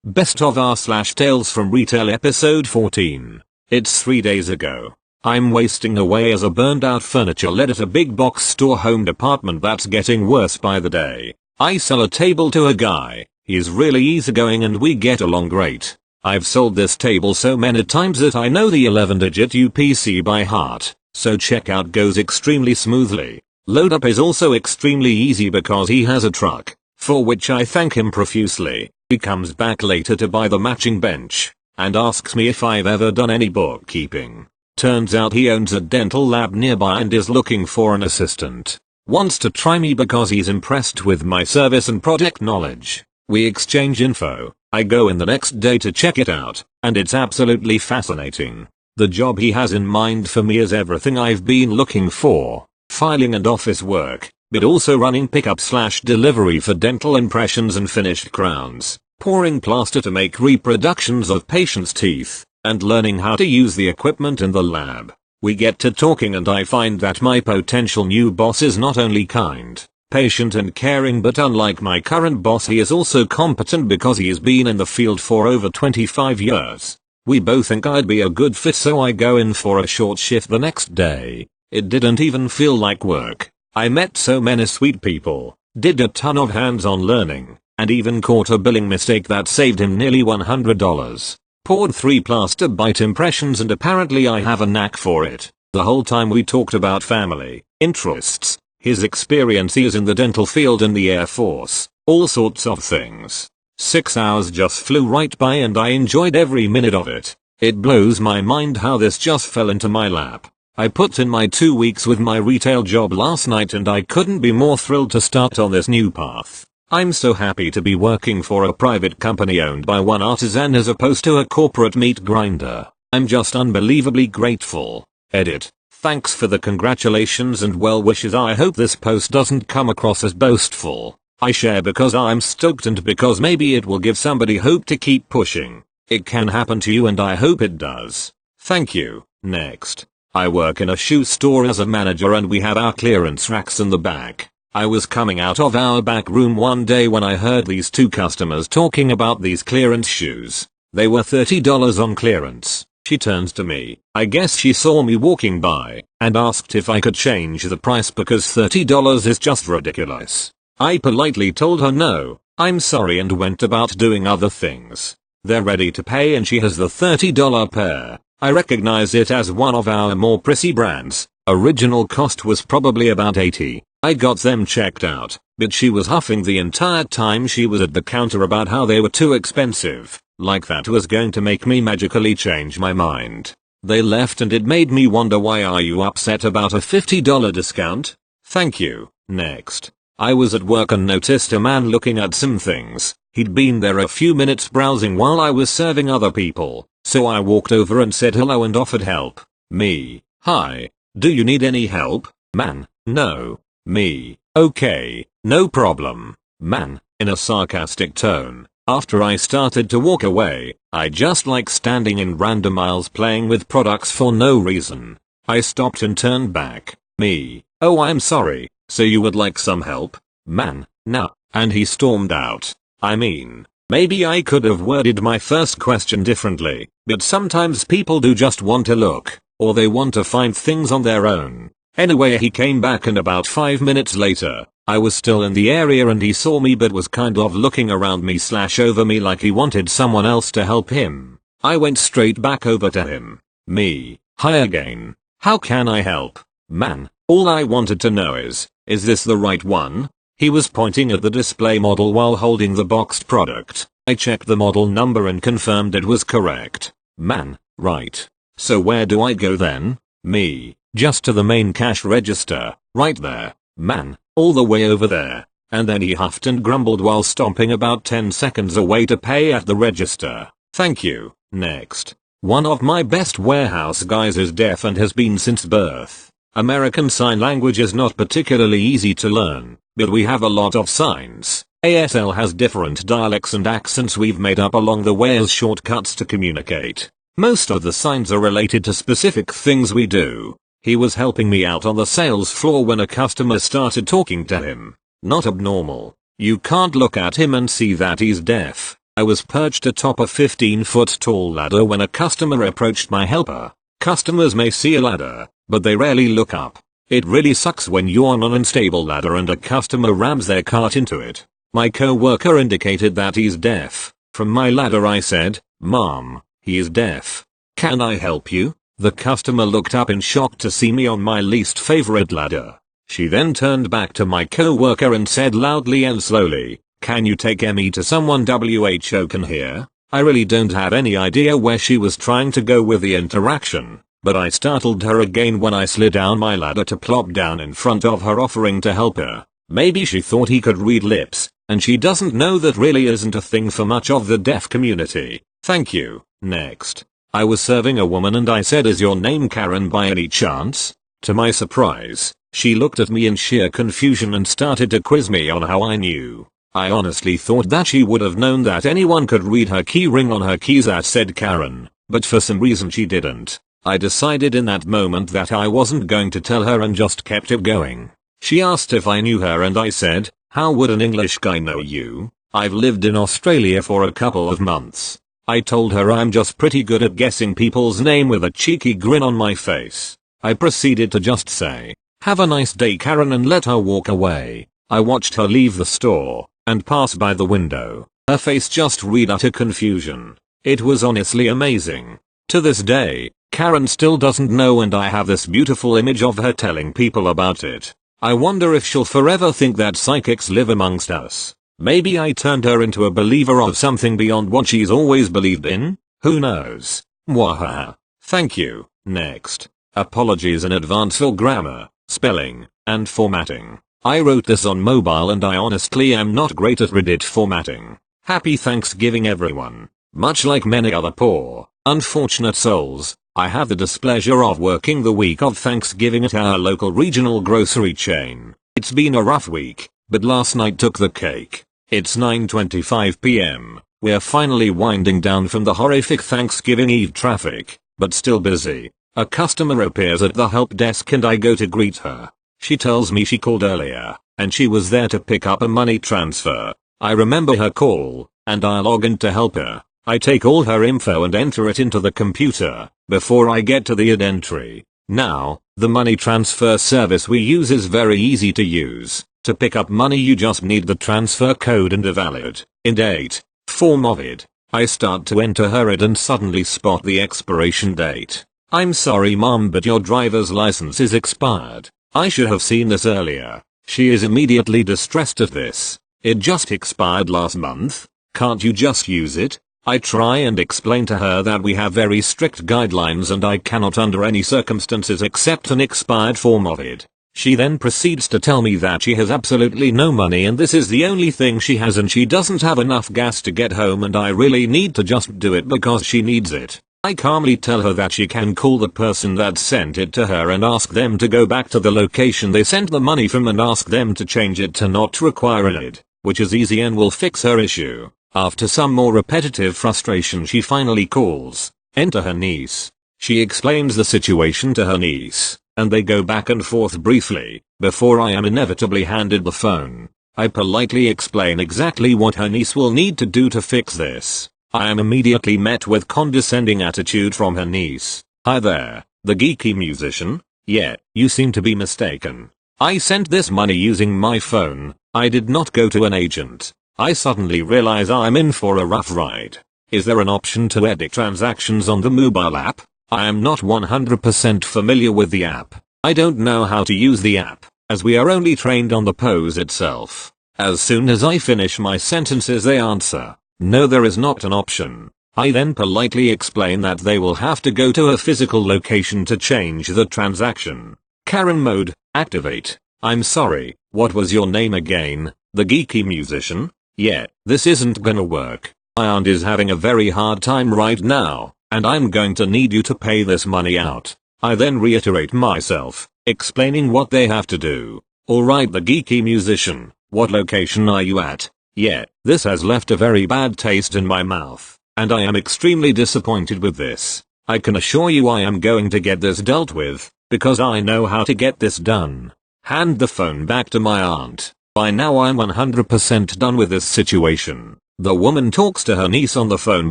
Best of r/Tales from Retail episode 14. It's 3 days ago. I'm wasting away as a burned out furniture led at a big box store home department that's getting worse by the day. I sell a table to a guy. He's really easygoing and we get along great. I've sold this table so many times that I know the 11-digit UPC by heart, so checkout goes extremely smoothly. Load up is also extremely easy because he has a truck, for which I thank him profusely. He comes back later to buy the matching bench, and asks me if I've ever done any bookkeeping. Turns out he owns a dental lab nearby and is looking for an assistant. Wants to try me because he's impressed with my service and product knowledge. We exchange info. I go in the next day to check it out, and it's absolutely fascinating. The job he has in mind for me is everything I've been looking for. Filing and office work, but also running pickup/delivery for dental impressions and finished crowns, pouring plaster to make reproductions of patients' teeth, and learning how to use the equipment in the lab. We get to talking and I find that my potential new boss is not only kind, patient and caring, but unlike my current boss, he is also competent because he has been in the field for over 25 years. We both think I'd be a good fit, so I go in for a short shift the next day. It didn't even feel like work. I met so many sweet people, did a ton of hands-on learning, and even caught a billing mistake that saved him nearly $100. Poured 3 plaster bite impressions and apparently I have a knack for it. The whole time we talked about family, interests, his experiences in the dental field and the Air Force, all sorts of things. 6 hours just flew right by and I enjoyed every minute of it. It blows my mind how this just fell into my lap. I put in my 2 weeks with my retail job last night and I couldn't be more thrilled to start on this new path. I'm so happy to be working for a private company owned by one artisan as opposed to a corporate meat grinder. I'm just unbelievably grateful. Edit. Thanks for the congratulations and well wishes. I hope this post doesn't come across as boastful. I share because I'm stoked and because maybe it will give somebody hope to keep pushing. It can happen to you and I hope it does. Thank you. Next. I work in a shoe store as a manager and we have our clearance racks in the back. I was coming out of our back room one day when I heard these 2 customers talking about these clearance shoes. They were $30 on clearance. She turns to me, I guess she saw me walking by, and asked if I could change the price because $30 is just ridiculous. I politely told her no, I'm sorry, and went about doing other things. They're ready to pay and she has the $30 pair. I recognize it as one of our more pricey brands. Original cost was probably about $80. I got them checked out, but she was huffing the entire time she was at the counter about how they were too expensive, like that was going to make me magically change my mind. They left and it made me wonder, why are you upset about a $50 discount? Thank you. Next. I was at work and noticed a man looking at some things. He'd been there a few minutes browsing while I was serving other people, so I walked over and said hello and offered help. Me. Hi. Do you need any help? Man. No. Me. Okay, no problem. Man, in a sarcastic tone. After I started to walk away, I just like standing in random aisles playing with products for no reason. I stopped and turned back. Me. Oh, I'm sorry, so you would like some help? Man, no. And he stormed out. I mean, maybe I could have worded my first question differently, but sometimes people do just want to look, or they want to find things on their own. Anyway, he came back and about 5 minutes later, I was still in the area and he saw me but was kind of looking around me / over me like he wanted someone else to help him. I went straight back over to him. Me. Hi again. How can I help? Man, all I wanted to know is this the right one? He was pointing at the display model while holding the boxed product. I checked the model number and confirmed it was correct. Man, right. So where do I go then? Me. Just to the main cash register, right there. Man, all the way over there. And then he huffed and grumbled while stomping about 10 seconds away to pay at the register. Thank you. Next. One of my best warehouse guys is deaf and has been since birth. American Sign Language is not particularly easy to learn, but we have a lot of signs. ASL has different dialects and accents we've made up along the way as shortcuts to communicate. Most of the signs are related to specific things we do. He was helping me out on the sales floor when a customer started talking to him. Not abnormal. You can't look at him and see that he's deaf. I was perched atop a 15-foot tall ladder when a customer approached my helper. Customers may see a ladder, but they rarely look up. It really sucks when you're on an unstable ladder and a customer rams their cart into it. My co-worker indicated that he's deaf. From my ladder I said, "Mom, he is deaf. Can I help you?" The customer looked up in shock to see me on my least favorite ladder. She then turned back to my co-worker and said loudly and slowly, "Can you take me to someone WHO can hear?" I really don't have any idea where she was trying to go with the interaction, but I startled her again when I slid down my ladder to plop down in front of her offering to help her. Maybe she thought he could read lips, and she doesn't know that really isn't a thing for much of the deaf community. Thank you. Next. I was serving a woman and I said, "Is your name Karen by any chance?" To my surprise, she looked at me in sheer confusion and started to quiz me on how I knew. I honestly thought that she would have known that anyone could read her key ring on her keys that said Karen, but for some reason she didn't. I decided in that moment that I wasn't going to tell her and just kept it going. She asked if I knew her and I said, "How would an English guy know you? I've lived in Australia for a couple of months." I told her I'm just pretty good at guessing people's name with a cheeky grin on my face. I proceeded to just say, "Have a nice day Karen," and let her walk away. I watched her leave the store and pass by the window. Her face just read utter confusion. It was honestly amazing. To this day, Karen still doesn't know and I have this beautiful image of her telling people about it. I wonder if she'll forever think that psychics live amongst us. Maybe I turned her into a believer of something beyond what she's always believed in? Who knows? Mwahaha. Thank you. Next. Apologies in advance for grammar, spelling, and formatting. I wrote this on mobile and I honestly am not great at Reddit formatting. Happy Thanksgiving everyone. Much like many other poor, unfortunate souls, I have the displeasure of working the week of Thanksgiving at our local regional grocery chain. It's been a rough week, but last night took the cake. It's 9:25 p.m. We're finally winding down from the horrific Thanksgiving Eve traffic, but still busy. A customer appears at the help desk and I go to greet her. She tells me she called earlier, and she was there to pick up a money transfer. I remember her call, and I log in to help her. I take all her info and enter it into the computer, before I get to the entry. Now, the money transfer service we use is very easy to use. To pick up money you just need the transfer code and a valid, in-date, form of it. I start to enter her ID and suddenly spot the expiration date. "I'm sorry mom, but your driver's license is expired. I should have seen this earlier." She is immediately distressed at this. "It just expired last month. Can't you just use it?" I try and explain to her that we have very strict guidelines and I cannot under any circumstances accept an expired form of it. She then proceeds to tell me that she has absolutely no money and this is the only thing she has and she doesn't have enough gas to get home and I really need to just do it because she needs it. I calmly tell her that she can call the person that sent it to her and ask them to go back to the location they sent the money from and ask them to change it to not require an ID, which is easy and will fix her issue. After some more repetitive frustration she finally calls. Enter her niece. She explains the situation to her niece, and they go back and forth briefly, before I am inevitably handed the phone. I politely explain exactly what her niece will need to do to fix this. I am immediately met with condescending attitude from her niece. "Hi there, the geeky musician? Yeah, you seem to be mistaken. I sent this money using my phone. I did not go to an agent. I suddenly realize I'm in for a rough ride. Is there an option to edit transactions on the mobile app? I am not 100% familiar with the app. I don't know how to use the app, as we are only trained on the pose itself." As soon as I finish my sentences they answer, "No, there is not an option." I then politely explain that they will have to go to a physical location to change the transaction. Karen mode, activate. "I'm sorry, what was your name again? The geeky musician? Yeah, this isn't gonna work. My aunt is having a very hard time right now, and I'm going to need you to pay this money out." I then reiterate myself, explaining what they have to do. "Alright, the geeky musician, what location are you at?" Yeah, this has left a very bad taste in my mouth, and I am extremely disappointed with this. I can assure you I am going to get this dealt with, because I know how to get this done. Hand the phone back to my aunt. By now I'm 100% done with this situation. The woman talks to her niece on the phone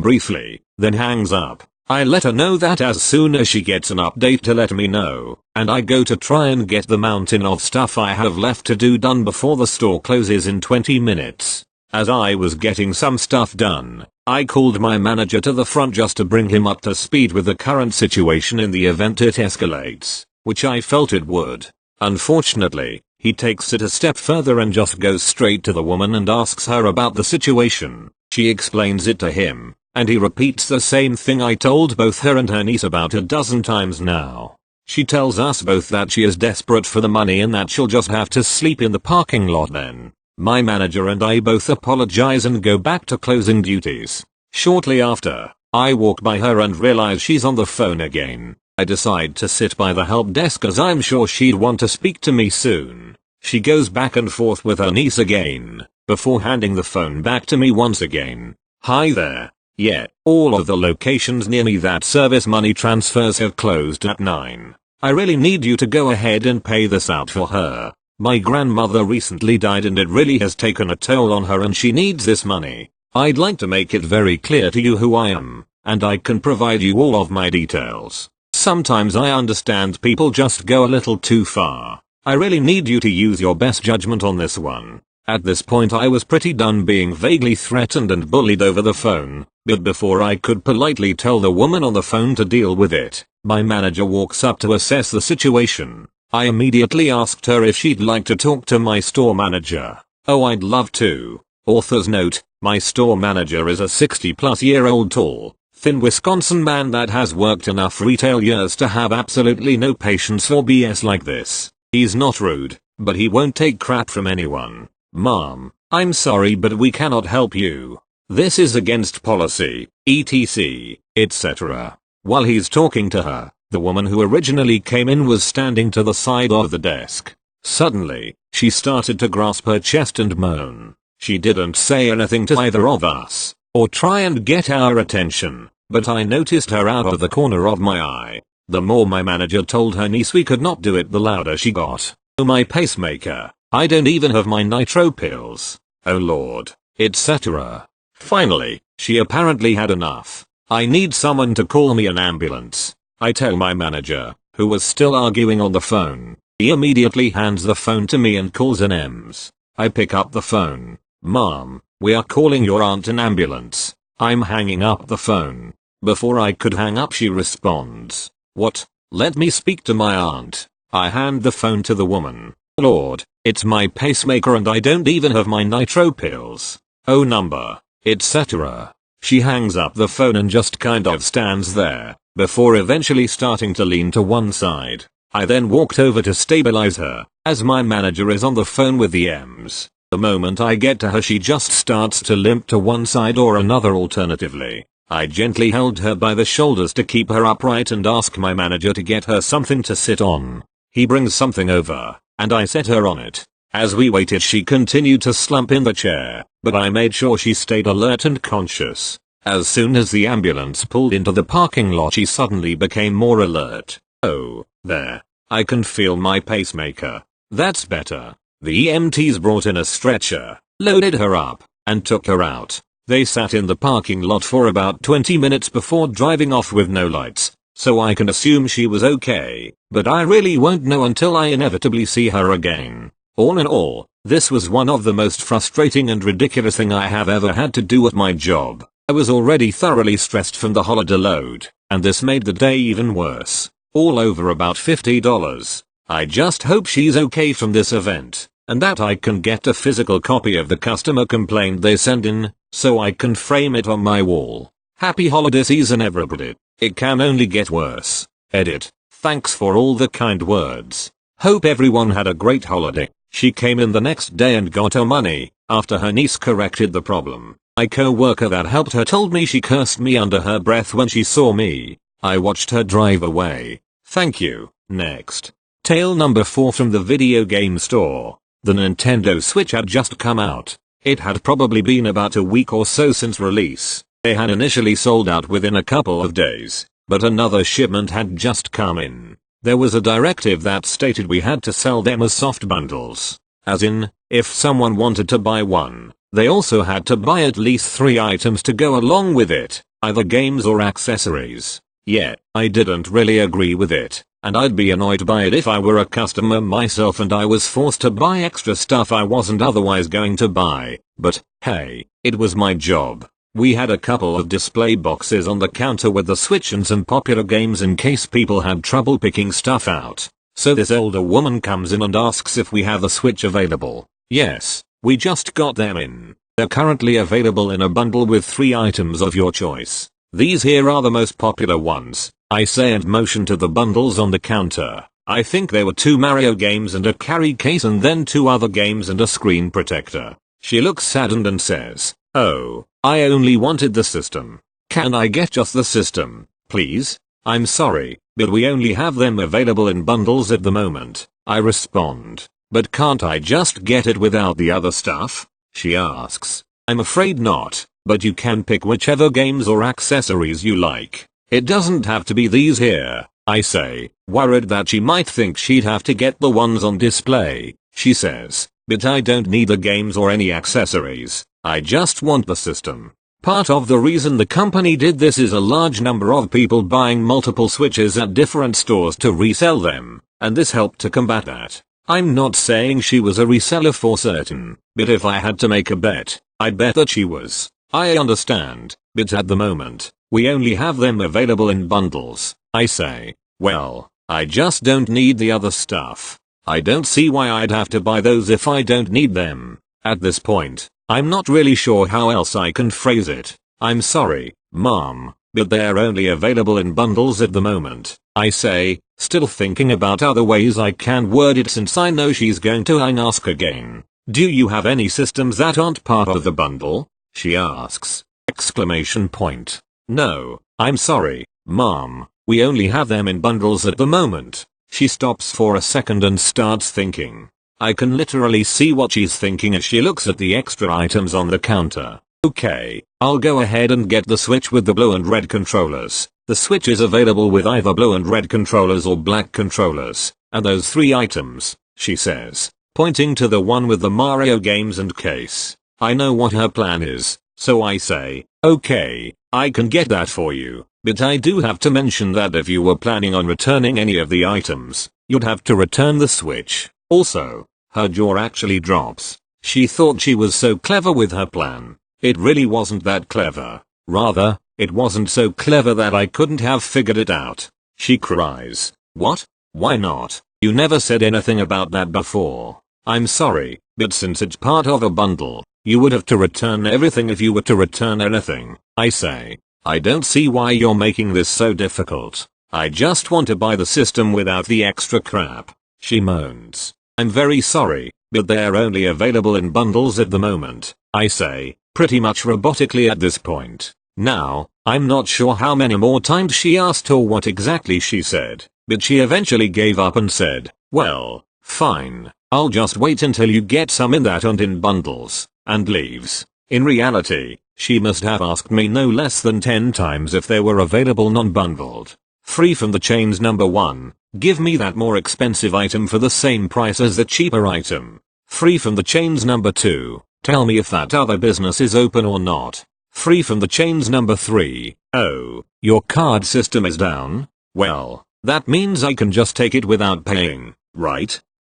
briefly, then hangs up. I let her know that as soon as she gets an update to let me know, and I go to try and get the mountain of stuff I have left to do done before the store closes in 20 minutes. As I was getting some stuff done, I called my manager to the front just to bring him up to speed with the current situation in the event it escalates, which I felt it would. Unfortunately, he takes it a step further and just goes straight to the woman and asks her about the situation. She explains it to him, and he repeats the same thing I told both her and her niece about a dozen times now. She tells us both that she is desperate for the money and that she'll just have to sleep in the parking lot then. My manager and I both apologize and go back to closing duties. Shortly after, I walk by her and realize she's on the phone again. I decide to sit by the help desk as I'm sure she'd want to speak to me soon. She goes back and forth with her niece again, before handing the phone back to me once again. Hi there. Yeah, all of the locations near me that service money transfers have closed at 9. I really need you to go ahead and pay this out for her. My grandmother recently died and it really has taken a toll on her and she needs this money. I'd like to make it very clear to you who I am, and I can provide you all of my details. Sometimes I understand people just go a little too far. I really need you to use your best judgment on this one. At this point I was pretty done being vaguely threatened and bullied over the phone, but before I could politely tell the woman on the phone to deal with it, my manager walks up to assess the situation. I immediately asked her if she'd like to talk to my store manager. Oh, I'd love to. Author's note, my store manager is a 60-plus-year-old tall, thin Wisconsin man that has worked enough retail years to have absolutely no patience for BS like this. He's not rude, but he won't take crap from anyone. Mom, I'm sorry but we cannot help you. This is against policy, etc., etc. While he's talking to her, the woman who originally came in was standing to the side of the desk. Suddenly, she started to grasp her chest and moan. She didn't say anything to either of us, or try and get our attention, but I noticed her out of the corner of my eye. The more my manager told her niece we could not do it, the louder she got. Oh, my pacemaker. I don't even have my nitro pills. Oh lord, etc. Finally, she apparently had enough. I need someone to call me an ambulance. I tell my manager, who was still arguing on the phone. He immediately hands the phone to me and calls an EMS. I pick up the phone. Mom, we are calling your aunt an ambulance. I'm hanging up the phone. Before I could hang up she responds. What? Let me speak to my aunt. I hand the phone to the woman. Lord, it's my pacemaker and I don't even have my nitro pills. Oh number, etc. She hangs up the phone and just kind of stands there, before eventually starting to lean to one side. I then walked over to stabilize her, as my manager is on the phone with the EMS. The moment I get to her she just starts to limp to one side or another alternatively. I gently held her by the shoulders to keep her upright and ask my manager to get her something to sit on. He brings something over, and I set her on it. As we waited she continued to slump in the chair, but I made sure she stayed alert and conscious. As soon as the ambulance pulled into the parking lot she suddenly became more alert. Oh, there. I can feel my pacemaker. That's better. The EMTs brought in a stretcher, loaded her up, and took her out. They sat in the parking lot for about 20 minutes before driving off with no lights, so I can assume she was okay, but I really won't know until I inevitably see her again. All in all, this was one of the most frustrating and ridiculous thing I have ever had to do at my job. I was already thoroughly stressed from the holiday load, and this made the day even worse. All over about $50. I just hope she's okay from this event, and that I can get a physical copy of the customer complaint they send in, so I can frame it on my wall. Happy holiday season everybody. It can only get worse. Edit. Thanks for all the kind words. Hope everyone had a great holiday. She came in the next day and got her money, after her niece corrected the problem. My co-worker that helped her told me she cursed me under her breath when she saw me. I watched her drive away. Thank you. Next. Tale number 4 from the video game store. The Nintendo Switch had just come out. It had probably been about a week or so since release. They had initially sold out within a couple of days, but another shipment had just come in. There was a directive that stated we had to sell them as soft bundles. As in, if someone wanted to buy one, they also had to buy at least 3 items to go along with it, either games or accessories. Yeah, I didn't really agree with it, and I'd be annoyed by it if I were a customer myself and I was forced to buy extra stuff I wasn't otherwise going to buy. But, hey, it was my job. We had a couple of display boxes on the counter with the Switch and some popular games in case people had trouble picking stuff out. So this older woman comes in and asks if we have a Switch available. Yes, we just got them in. They're currently available in a bundle with 3 items of your choice. These here are the most popular ones, I say and motion to the bundles on the counter. I think there were 2 Mario games and a carry case and then 2 other games and a screen protector. She looks saddened and says, "Oh, I only wanted the system. Can I get just the system, please? I'm sorry, but we only have them available in bundles at the moment." I respond, "But can't I just get it without the other stuff?" She asks. "I'm afraid not, but you can pick whichever games or accessories you like. It doesn't have to be these here," I say, worried that she might think she'd have to get the ones on display. She says, "But I don't need the games or any accessories. I just want the system." Part of the reason the company did this is a large number of people buying multiple Switches at different stores to resell them, and this helped to combat that. I'm not saying she was a reseller for certain, but if I had to make a bet, I'd bet that she was. I understand, but at the moment, we only have them available in bundles. I say, "Well, I just don't need the other stuff. I don't see why I'd have to buy those if I don't need them." At this point, I'm not really sure how else I can phrase it. "I'm sorry, Mom, but they're only available in bundles at the moment," I say, still thinking about other ways I can word it since I know she's going to ask again. "Do you have any systems that aren't part of the bundle?" she asks. Exclamation point. "No, I'm sorry, Mom, we only have them in bundles at the moment." She stops for a second and starts thinking. I can literally see what she's thinking as she looks at the extra items on the counter. "Okay, I'll go ahead and get the Switch with the blue and red controllers. The Switch is available with either blue and red controllers or black controllers, and those 3 items," she says, pointing to the one with the Mario games and case. I know what her plan is, so I say, "Okay, I can get that for you, but I do have to mention that if you were planning on returning any of the items, you'd have to return the Switch." Also, her jaw actually drops. She thought she was so clever with her plan. It really wasn't that clever. Rather, it wasn't so clever that I couldn't have figured it out. She cries, "What? Why not? You never said anything about that before." "I'm sorry, but since it's part of a bundle, you would have to return everything if you were to return anything," I say. "I don't see why you're making this so difficult. I just want to buy the system without the extra crap." She moans. "I'm very sorry, but they're only available in bundles at the moment," I say, pretty much robotically at this point. Now, I'm not sure how many more times she asked or what exactly she said, but she eventually gave up and said, "Well, fine, I'll just wait until you get some in that and in bundles," and leaves. In reality, she must have asked me no less than 10 times if they were available non-bundled. Free from the chains. Number 1. Give me that more expensive item for the same price as the cheaper item. Free from the chains. Number 2. Tell me if that other business is open or not. Free from the chains. Number 3. Oh, your card system is down? Well, that means I can just take it without paying, right?